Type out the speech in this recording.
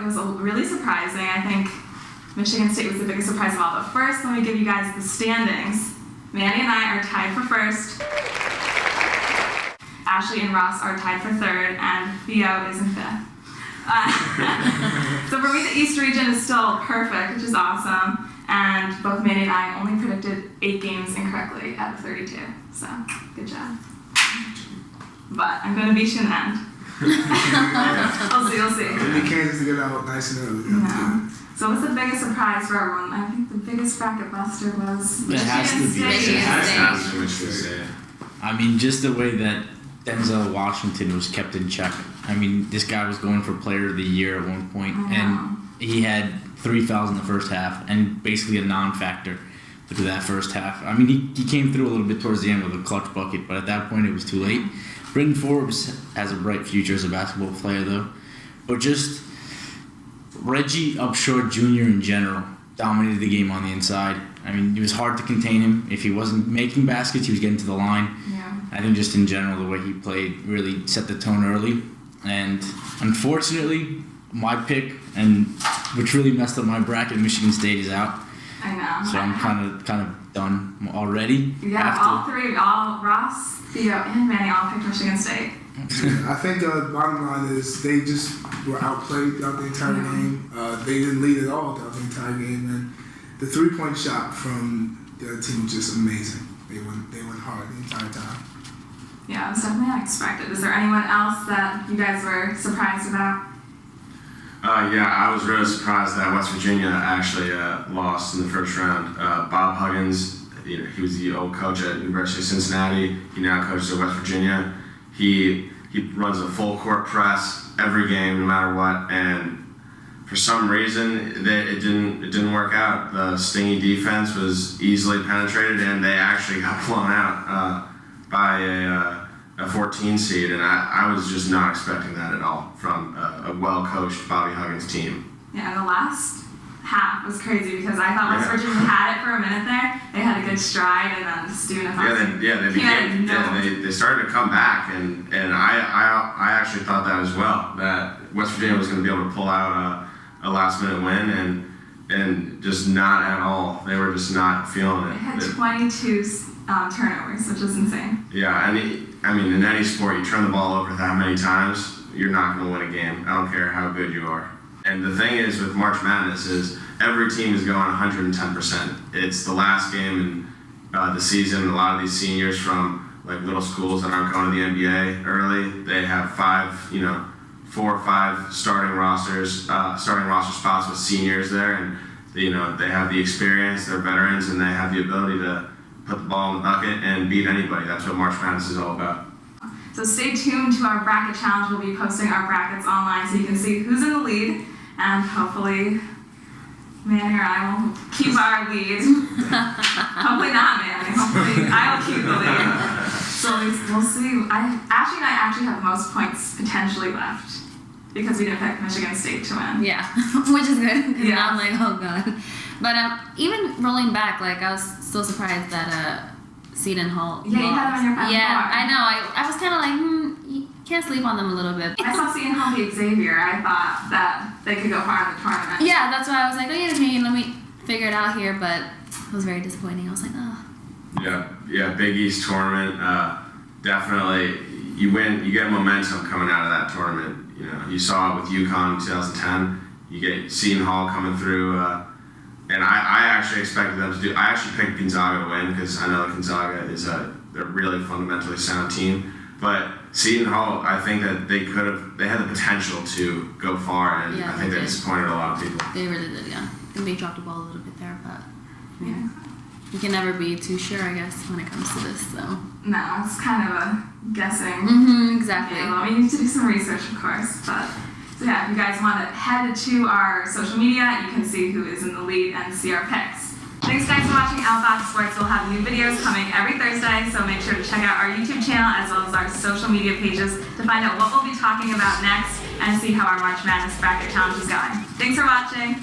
it was really surprising. I think Michigan State was the biggest surprise of all. But first, let me give you guys the standings. Manny and I are tied for first. Ashley and Ross are tied for third, and Theo is in fifth. So for me, the East region is still perfect, which is awesome. And both Manny and I only predicted 8 games incorrectly out of 32. So, good job. But I'm going to beat you in the end. We'll see. We need Kansas to get out nice and early. Yeah. So what's the biggest surprise for everyone? I think the biggest bracket buster was It has to be Michigan Michigan State. State. I mean, just the way that Denzel Washington was kept in check. I mean, this guy was going for Player of the Year at one point, and he had 3 fouls in the first half, and basically a non-factor through that first half. I mean, he came through a little bit towards the end with a clutch bucket, but at that point it was too late. Britton Forbes has a bright future as a basketball player, though. But just Reggie Upshur Jr. in general dominated the game on the inside. I mean, it was hard to contain him. If he wasn't making baskets, he was getting to the line. Yeah. I think just in general, the way he played really set the tone early. And unfortunately, my pick, and which really messed up my bracket, Michigan State is out. I know. So I'm kind of done already. Yeah, all Ross, Theo, and Manny all picked Michigan State. I think the bottom line is they just were outplayed throughout the entire game. They didn't lead at all throughout the entire game, and the 3-point shot from the other team was just amazing. They went hard the entire time. Yeah, it was definitely unexpected. Is there anyone else that you guys were surprised about? Yeah, I was really surprised that West Virginia actually lost in the first round. Bob Huggins, he was the old coach at University of Cincinnati. He now coaches at West Virginia. He runs a full court press every game, no matter what. And for some reason, it didn't work out. The stingy defense was easily penetrated, and they actually got blown out by a 14 seed, and I was just not expecting that at all from a well-coached Bobby Huggins team. Yeah, the last half was crazy because I thought West Virginia had it for a minute there. They had a good stride, and then just doing it. They started to come back, and I actually thought that as well, that West Virginia was going to be able to pull out a last-minute win, and just not at all. They were just not feeling it. They had 22 turnovers, which is insane. Yeah, I mean, in any sport, you turn the ball over that many times, you're not going to win a game. I don't care how good you are. And the thing is with March Madness is every team is going 110%. It's the last game in the season. A lot of these seniors from like little schools that aren't going to the NBA early, they have 4 or 5 starting roster spots with seniors there, and they have the experience. They're veterans, and they have the ability to put the ball in the bucket and beat anybody. That's what March Madness is all about. So stay tuned to our bracket challenge. We'll be posting our brackets online so you can see who's in the lead, and hopefully Manny or I will keep our lead. Hopefully not Manny. Hopefully I will keep the lead. So we'll see. Ashley and I actually have the most points potentially left because we didn't pick Michigan State to win. Yeah, which is good because I'm like, oh god. But even rolling back, I was still surprised that Seton Hall. Yeah, you had them on your final Yeah, four. I know. I was kind of like, you can't sleep on them a little bit. I saw Seton Hall beat Xavier. I thought that they could go far in the tournament. Yeah, that's why I was like, let me figure it out here. But it was very disappointing. I was like, oh. Yeah, Big East tournament. Definitely, you win. You get momentum coming out of that tournament. You saw it with UConn in 2010. You get Seton Hall coming through. And I actually expected them to do. I actually picked Gonzaga to win because I know Gonzaga is they're really fundamentally sound team. But Seton Hall, I think that they had the potential to go far, and I think they disappointed a lot of people. They really did, yeah. I think they dropped the ball a little bit there, but you can never be too sure, I guess, when it comes to this. So no, it's kind of a guessing. Exactly. Yeah, we need to do some research, of course, but. So yeah, if you guys want to head to our social media, you can see who is in the lead and see our picks. Thanks guys for watching Outbox Sports. We'll have new videos coming every Thursday, so make sure to check out our YouTube channel as well as our social media pages to find out what we'll be talking about next and see how our March Madness Bracket Challenge is going. Thanks for watching.